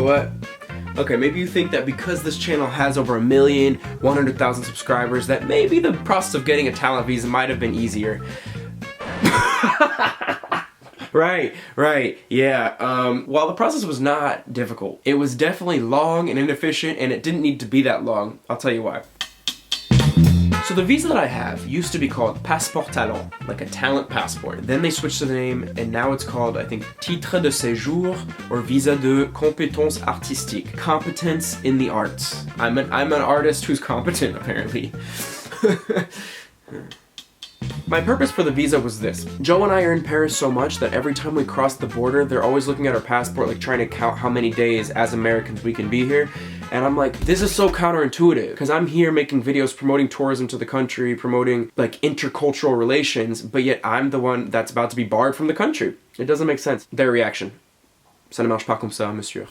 know what? Okay, maybe you think that because this channel has over 1,100,000 subscribers that maybe the process of getting a talent visa might have been easier. Right, yeah. While the process was not difficult, it was definitely long and inefficient, and it didn't need to be that long. I'll tell you why. So the visa that I have used to be called Passeports talent, like a talent passport. Then they switched the name, and now it's called, I think, Titre de séjour or Visa de compétence artistique, competence in the arts. I'm an artist who's competent, apparently. My purpose for the visa was this. Joe and I are in Paris so much that every time we cross the border, they're always looking at our passport, like trying to count how many days as Americans we can be here. And I'm like, this is so counterintuitive, because I'm here making videos promoting tourism to the country, promoting like intercultural relations, but yet I'm the one that's about to be barred from the country. It doesn't make sense. Their reaction. Ça ne marche pas comme ça, monsieur.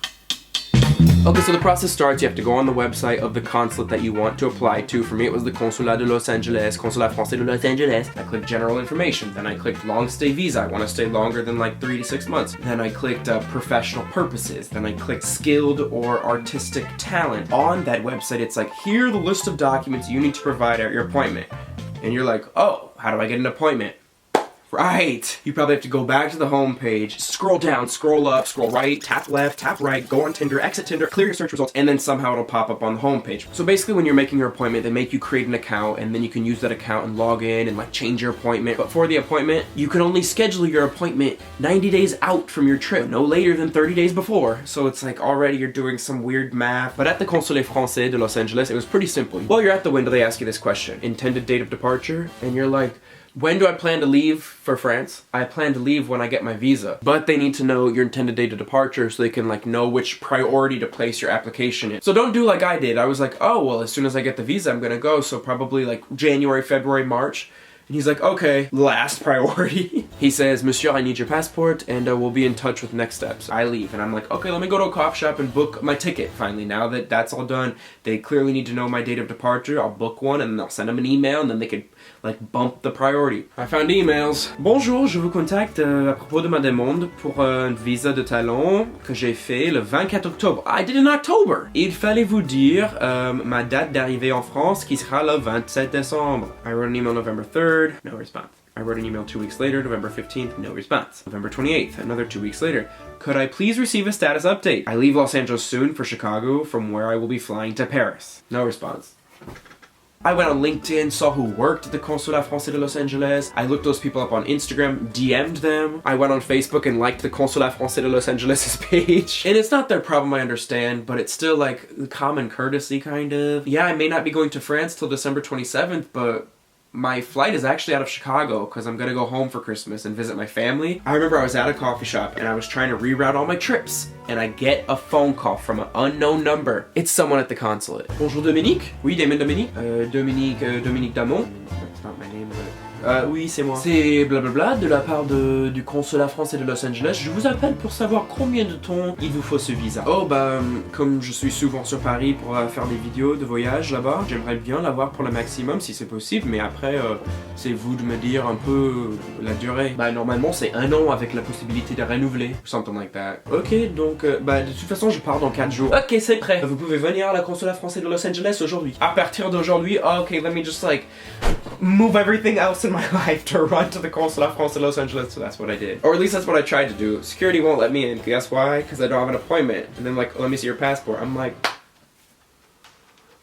Okay, so the process starts. You have to go on the website of the consulate that you want to apply to. For me, it was the Consulate de Los Angeles, Consulat Français de Los Angeles. I clicked general information. Then I clicked long stay visa. I want to stay longer than like 3 to 6 months. Then I clicked professional purposes. Then I clicked skilled or artistic talent. On that website, it's like, here are the list of documents you need to provide at your appointment. And you're like, oh, how do I get an appointment? Right! You probably have to go back to the home page, scroll down, scroll up, scroll right, tap left, tap right, go on Tinder, exit Tinder, clear your search results, and then somehow it'll pop up on the home page. So basically when you're making your appointment, they make you create an account, and then you can use that account and log in and like change your appointment. But for the appointment, you can only schedule your appointment 90 days out from your trip, no later than 30 days before. So it's like already you're doing some weird math. But at the Consulate Français de Los Angeles, it was pretty simple. While you're at the window, they ask you this question, intended date of departure, and you're like, when do I plan to leave for France? I plan to leave when I get my visa. But they need to know your intended date of departure so they can like know which priority to place your application in. So don't do like I did. I was like, oh, well, as soon as I get the visa, I'm gonna go. So probably like January, February, March. And he's like, okay, last priority. He says, monsieur, I need your passport, and we'll be in touch with next steps. I leave, and I'm like, okay, let me go to a coffee shop and book my ticket. Finally, now that that's all done, they clearly need to know my date of departure. I'll book one, and then I'll send them an email, and then they could like bump the priority. I found emails. Bonjour, je vous contacte à propos de ma demande pour un visa de talent que j'ai fait le 24 octobre. I did in October. Il fallait vous dire ma date d'arrivée en France qui sera le 27 décembre. I wrote an email November 3rd, no response. I wrote an email 2 weeks later, November 15th, no response. November 28th, another 2 weeks later. Could I please receive a status update? I leave Los Angeles soon for Chicago, from where I will be flying to Paris. No response. I went on LinkedIn, saw who worked at the Consulat Français de Los Angeles. I looked those people up on Instagram, DM'd them. I went on Facebook and liked the Consulat Français de Los Angeles' page. And it's not their problem, I understand, but it's still like common courtesy, kind of. Yeah, I may not be going to France till December 27th, but my flight is actually out of Chicago because I'm gonna go home for Christmas and visit my family. I remember I was at a coffee shop and I was trying to reroute all my trips, and I get a phone call from an unknown number. It's someone at the consulate. Bonjour Dominique? Oui, Dominique. Dominique Damon. That's not my name, but... oui, c'est moi. C'est blablabla de la part du Consulat Français de Los Angeles. Je vous appelle pour savoir combien de temps il vous faut ce visa. Oh, bah, comme je suis souvent sur Paris pour faire des vidéos de voyage là-bas, j'aimerais bien l'avoir pour le maximum si c'est possible, mais après, c'est vous de me dire un peu la durée. Bah, normalement, c'est 1 an avec la possibilité de renouveler. Something like that. Ok, donc, bah, de toute façon, je pars dans 4 jours. Ok, c'est prêt. Vous pouvez venir à la Consulat Français de Los Angeles aujourd'hui. À partir d'aujourd'hui, ok, let me just like move everything else in my life to run to the Consulat Français de Los Angeles, so that's what I did. Or at least that's what I tried to do. Security won't let me in. Guess why? Because I don't have an appointment. And then like, let me see your passport. I'm like,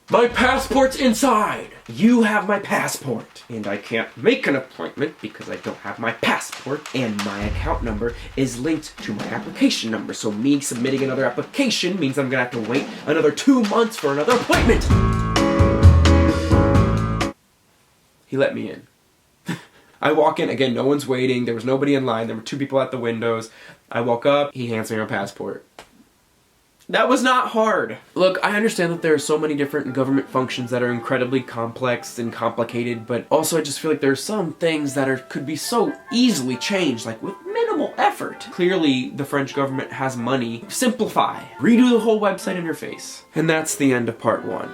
my passport's inside! You have my passport! And I can't make an appointment because I don't have my passport, and my account number is linked to my application number. So me submitting another application means I'm gonna have to wait another 2 months for another appointment! He let me in. I walk in, again, no one's waiting, there was nobody in line, there were 2 people at the windows. I walk up, he hands me my passport. That was not hard. Look, I understand that there are so many different government functions that are incredibly complex and complicated, but also I just feel like there are some things that could be so easily changed, like with minimal effort. Clearly, the French government has money. Simplify. Redo the whole website in your face. And that's the end of part 1.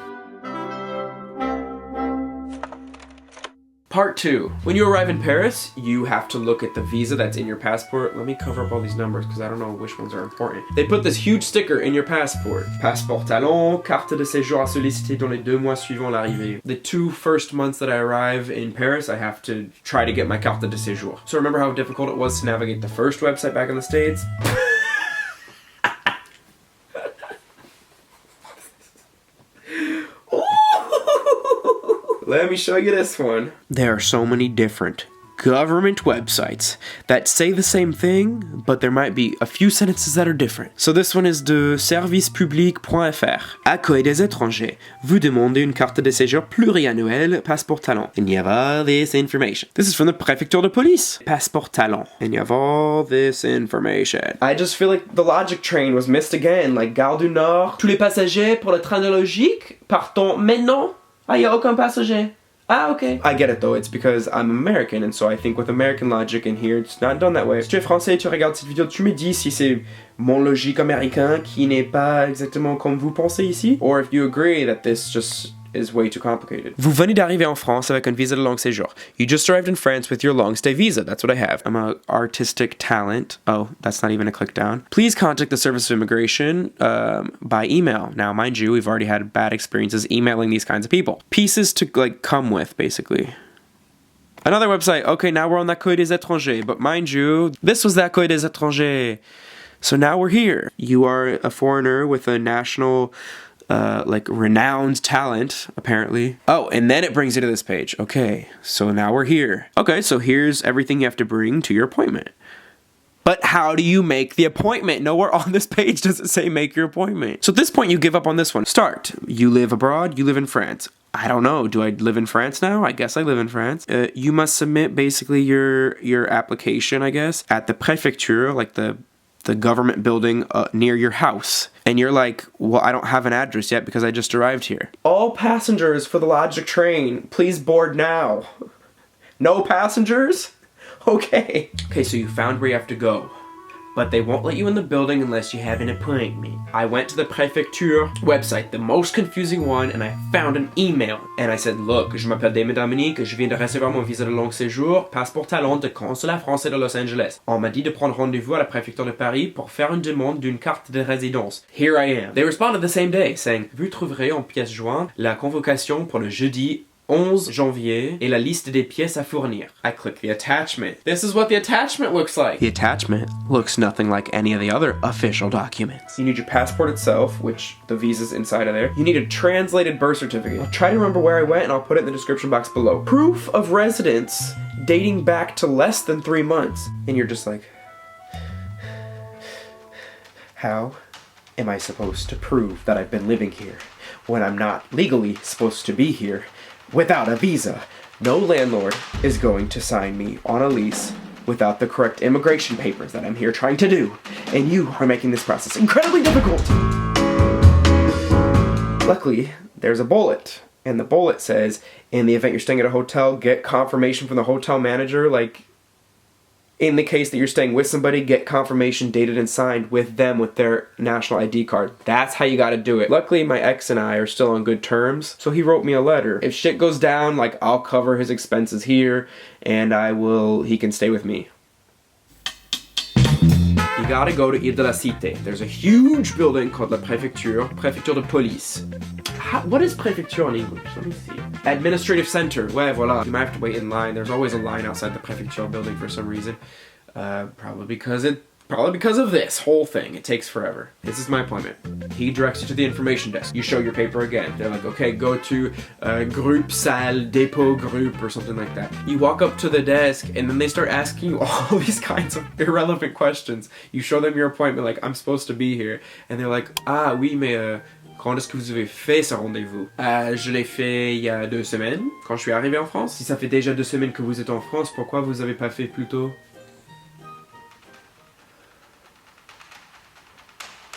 Part 2. When you arrive in Paris, you have to look at the visa that's in your passport. Let me cover up all these numbers because I don't know which ones are important. They put this huge sticker in your passport. Passeport talent, carte de séjour à solliciter dans les 2 mois suivant l'arrivée. The 2 first months that I arrive in Paris, I have to try to get my carte de séjour. So remember how difficult it was to navigate the first website back in the States? Let me show you this one. There are so many different government websites that say the same thing, but there might be a few sentences that are different. So this one is de servicepublic.fr. Accueil des étrangers. Vous demandez une carte de séjour pluriannuelle, passeport talent. And you have all this information. This is from the Préfecture de Paris. Passeport talent. And you have all this information. I just feel like the logic train was missed again. Like Gare du Nord. Tous les passagers pour le train de logique partons maintenant. Ah, y a aucun passager. Ah, okay. I get it though, it's because I'm American, and so I think with American logic in here, it's not done that way. Si tu es français et tu regardes cette vidéo, tu me dis si c'est mon logique américain qui n'est pas exactement comme vous pensez ici, or if you agree that this just is way too complicated. Vous venez d'arriver en France avec un visa de long séjour. You just arrived in France with your long stay visa. That's what I have. I'm an artistic talent. Oh, that's not even a click down. Please contact the Service of Immigration by email. Now, mind you, we've already had bad experiences emailing these kinds of people. Pieces to like come with, basically. Another website. Okay, now we're on l'Accueil des étrangers. But mind you, this was l'Accueil des étrangers. So now we're here. You are a foreigner with a national like renowned talent, apparently. Oh, and then it brings you to this page. Okay, so now we're here. Okay, so here's everything you have to bring to your appointment. But how do you make the appointment? Nowhere on this page does it say make your appointment. So at this point, you give up on this one. Start. You live abroad, you live in France. I don't know. Do I live in France now? I guess I live in France. You must submit basically your application, I guess, at the Préfecture, like the government building near your house. And you're like, well, I don't have an address yet because I just arrived here. All passengers for the logic train, please board now. No passengers? Okay. Okay, so you found where you have to go. But they won't let you in the building unless you have an appointment. I went to the Préfecture website, the most confusing one, and I found an email. And I said, look, je m'appelle Damon Dominique, je viens de recevoir mon visa de long séjour, passeport talent de Consulat français de Los Angeles. On m'a dit de prendre rendez-vous à la Préfecture de Paris pour faire une demande d'une carte de résidence. Here I am. They responded the same day, saying, vous trouverez en pièce jointe la convocation pour le jeudi 11 janvier et la liste des pièces à fournir. I click the attachment. This is what the attachment looks like. The attachment looks nothing like any of the other official documents. You need your passport itself, which the visa's inside of there. You need a translated birth certificate. I'll try to remember where I went and I'll put it in the description box below. Proof of residence dating back to less than 3 months. And you're just like, how am I supposed to prove that I've been living here when I'm not legally supposed to be here? Without a visa. No landlord is going to sign me on a lease without the correct immigration papers that I'm here trying to do. And you are making this process incredibly difficult. Luckily, there's a bullet. And the bullet says, in the event you're staying at a hotel, get confirmation from the hotel manager. Like, in the case that you're staying with somebody, get confirmation dated and signed with them with their national ID card. That's how you gotta do it. Luckily, my ex and I are still on good terms, so he wrote me a letter. If shit goes down, like, I'll cover his expenses here, and he can stay with me. You gotta go to Ile de la Cité. There's a huge building called la Préfecture de Police. What is Préfecture in English? Let me see. Administrative Center. Ouais, voilà. You might have to wait in line. There's always a line outside the Préfecture building for some reason. Probably because of this whole thing. It takes forever. This is my appointment. He directs you to the information desk. You show your paper again. They're like, okay, go to group, salle, dépôt, group, or something like that. You walk up to the desk, and then they start asking you all these kinds of irrelevant questions. You show them your appointment, like, I'm supposed to be here. And they're like, ah, oui, mais... Quand est-ce que vous avez fait ce rendez-vous? Je l'ai fait il y a 2 semaines, quand je suis arrivé en France. Si ça fait déjà 2 semaines que vous êtes en France, pourquoi vous avez pas fait plus tôt?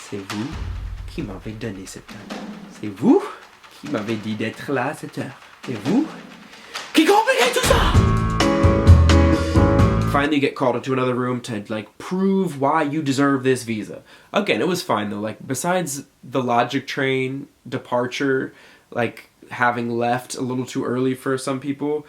C'est vous qui m'avez donné cette heure. C'est vous qui m'avez dit d'être là à cette heure. C'est vous qui compliquez tout ça! Finally, you get called into another room to, like, prove why you deserve this visa. Again, it was fine though. Like, besides the logic train departure, like, having left a little too early for some people,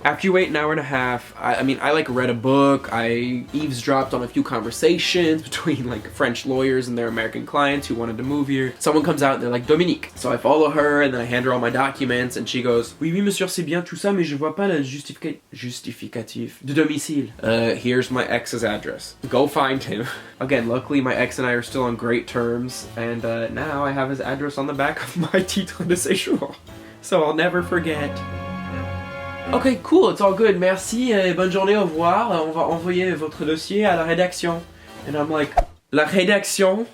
After you wait an hour and a half, I mean, I like read a book, I eavesdropped on a few conversations between like French lawyers and their American clients who wanted to move here. Someone comes out and they're like, Dominique. So I follow her and then I hand her all my documents and she goes, oui, monsieur, c'est bien tout ça, mais je vois pas le justificatif de domicile. Here's my ex's address. Go find him. Again, luckily my ex and I are still on great terms and now I have his address on the back of my titre de séjour. So I'll never forget. Ok, cool, it's all good. Merci et bonne journée, au revoir. On va envoyer votre dossier à la rédaction. And I'm like, la rédaction?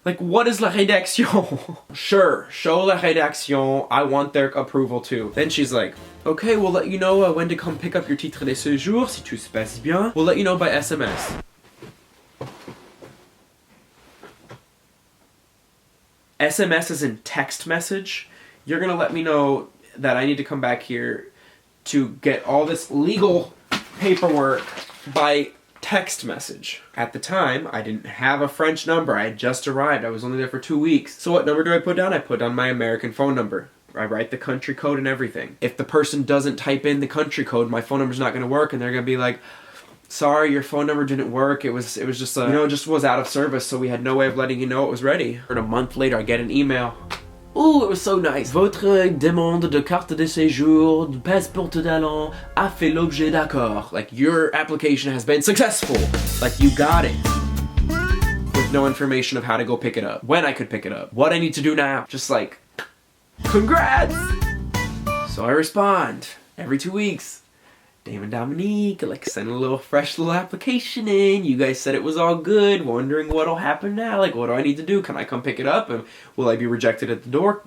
Like, what is la rédaction? Sure, show la rédaction. I want their approval too. Then she's like, okay, we'll let you know when to come pick up your titre de séjour, si tout se passe bien. We'll let you know by SMS. SMS is in text message. You're gonna let me know that I need to come back here to get all this legal paperwork by text message. At the time, I didn't have a French number. I had just arrived. I was only there for 2 weeks. So what number do I put down? I put down my American phone number. I write the country code and everything. If the person doesn't type in the country code, my phone number's not gonna work and they're gonna be like, sorry, your phone number didn't work. It was just just was out of service, so we had no way of letting you know it was ready. And a month later, I get an email. Ooh, it was so nice. Votre demande de carte de séjour, de passeport talent, a fait l'objet d'accord. Like, your application has been successful. Like, you got it. With no information of how to go pick it up, when I could pick it up, what I need to do now. Just like, congrats! So I respond every 2 weeks. Damon, Dominique, like send a fresh little application in. You guys said it was all good. Wondering what'll happen now. Like, what do I need to do? Can I come pick it up? And will I be rejected at the door?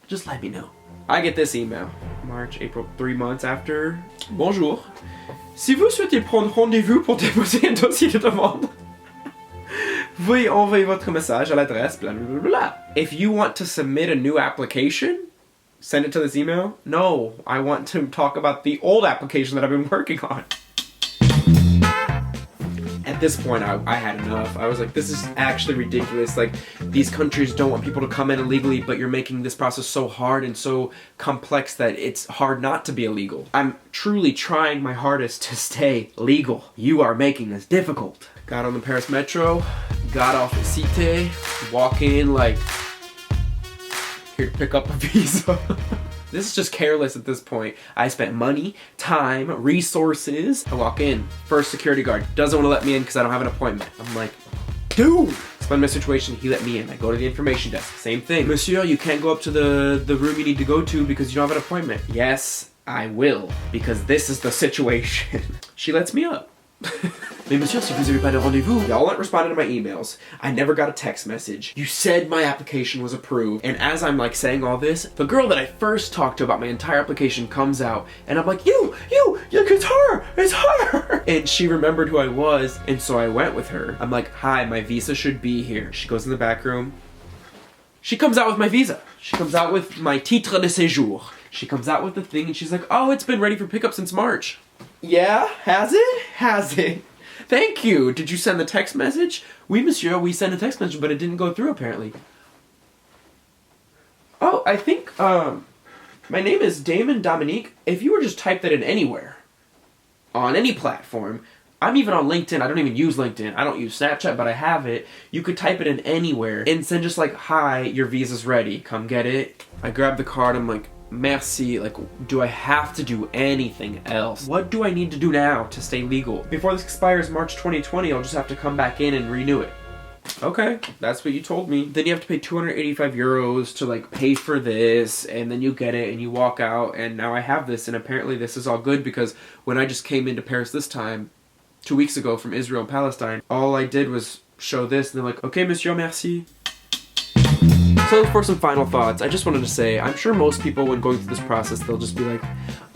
Just let me know. I get this email. March, April, 3 months after. Bonjour. Si vous souhaitez prendre rendez-vous pour déposer un dossier de demande, veuillez envoyer votre message à l'adresse blah blah blah blah. If you want to submit a new application, send it to this email? No, I want to talk about the old application that I've been working on. At this point, I had enough. I was like, this is actually ridiculous. Like, these countries don't want people to come in illegally, but you're making this process so hard and so complex that it's hard not to be illegal. I'm truly trying my hardest to stay legal. You are making this difficult. Got on the Paris Metro, got off at Cité, walk in like, here to pick up a visa. This is just careless at this point. I spent money, time, resources. I walk in, first security guard doesn't want to let me in because I don't have an appointment. I'm like, dude! Explain my situation, he let me in. I go to the information desk, same thing. Monsieur, you can't go up to the room you need to go to because you don't have an appointment. Yes, I will, because this is the situation. She lets me up. Mais monsieur, si vous avez pas de rendez-vous. Y'all aren't responding to my emails. I never got a text message. You said my application was approved. And as I'm like saying all this, the girl that I first talked to about my entire application comes out. And I'm like, it's her! And she remembered who I was. And so I went with her. I'm like, hi, my visa should be here. She goes in the back room. She comes out with my visa. She comes out with my titre de séjour. She comes out with the thing and she's like, oh, it's been ready for pickup since March. Yeah, has it? Has it? Thank you. Did you send the text message? Oui, monsieur, we sent a text message, but it didn't go through apparently. Oh, I think, my name is Damon Dominique. If you were just type that in anywhere, on any platform, I'm even on LinkedIn. I don't even use LinkedIn. I don't use Snapchat, but I have it. You could type it in anywhere and send just like, hi, your visa's ready. Come get it. I grab the card. I'm like, merci. Like, do I have to do anything else? What do I need to do now to stay legal? Before this expires March 2020, I'll just have to come back in and renew it. Okay, that's what you told me. Then you have to pay 285 euros to like pay for this, and then you get it and you walk out, and now I have this, and apparently this is all good because when I just came into Paris this time, 2 weeks ago from Israel and Palestine, all I did was show this, and they're like, okay, monsieur, merci. So for some final thoughts, I just wanted to say, I'm sure most people when going through this process, they'll just be like,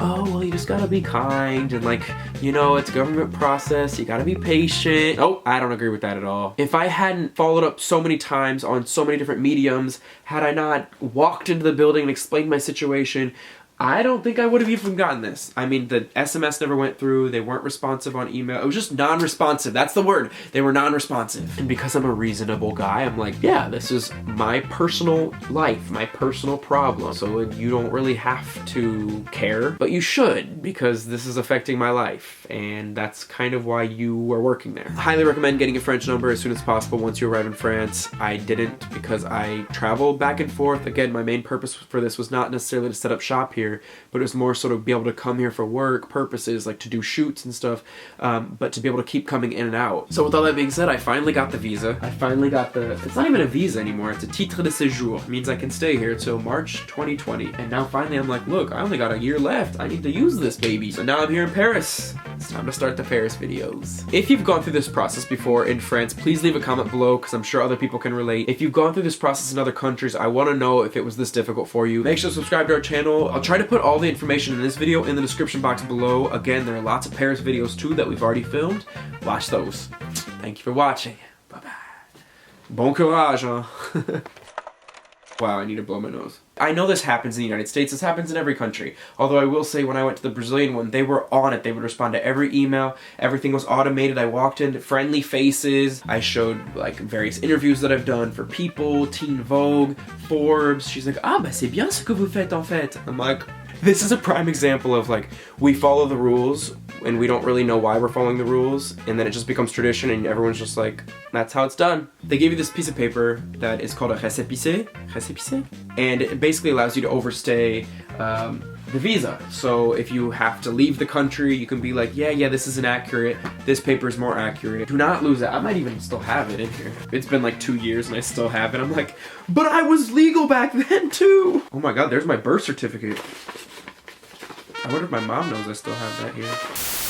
oh, well, you just gotta be kind, and like, you know, it's a government process, you gotta be patient. Oh, I don't agree with that at all. If I hadn't followed up so many times on so many different mediums, had I not walked into the building and explained my situation, I don't think I would have even gotten this. I mean, the SMS never went through. They weren't responsive on email. It was just non-responsive. That's the word. They were non-responsive. And because I'm a reasonable guy, I'm like, yeah, this is my personal life, my personal problem. So you don't really have to care, but you should, because this is affecting my life. And that's kind of why you are working there. I highly recommend getting a French number as soon as possible once you arrive in France. I didn't because I travel back and forth. Again, my main purpose for this was not necessarily to set up shop here, but it was more so to be able to come here for work purposes, like to do shoots and stuff, but to be able to keep coming in and out. So with all that being said, I finally got the visa. I finally got it's not even a visa anymore, it's a titre de séjour. It means I can stay here till March 2020. And now finally I'm like, look, I only got a year left. I need to use this baby. So now I'm here in Paris. It's time to start the Paris videos. If you've gone through this process before in France, please leave a comment below because I'm sure other people can relate. If you've gone through this process in other countries, I want to know if it was this difficult for you. Make sure to subscribe to our channel. I'll try to put all the information in this video in the description box below. Again, there are lots of Paris videos too that we've already filmed. Watch those. Thank you for watching. Bye-bye. Bon courage, huh? Wow, I need to blow my nose. I know this happens in the United States. This happens in every country. Although I will say when I went to the Brazilian one, they were on it. They would respond to every email. Everything was automated. I walked in, friendly faces. I showed like various interviews that I've done for People, Teen Vogue, Forbes. She's like, ah, bah c'est bien ce que vous faites en fait. I'm like, this is a prime example of like, we follow the rules and we don't really know why we're following the rules, and then it just becomes tradition and everyone's just like, that's how it's done. They gave you this piece of paper that is called a récépissé, and it basically allows you to overstay the visa. So if you have to leave the country, you can be like, yeah, this is inaccurate. This paper is more accurate. Do not lose it. I might even still have it in here. It's been like 2 years and I still have it. I'm like, but I was legal back then too. Oh my God, there's my birth certificate. I wonder if my mom knows I still have that here.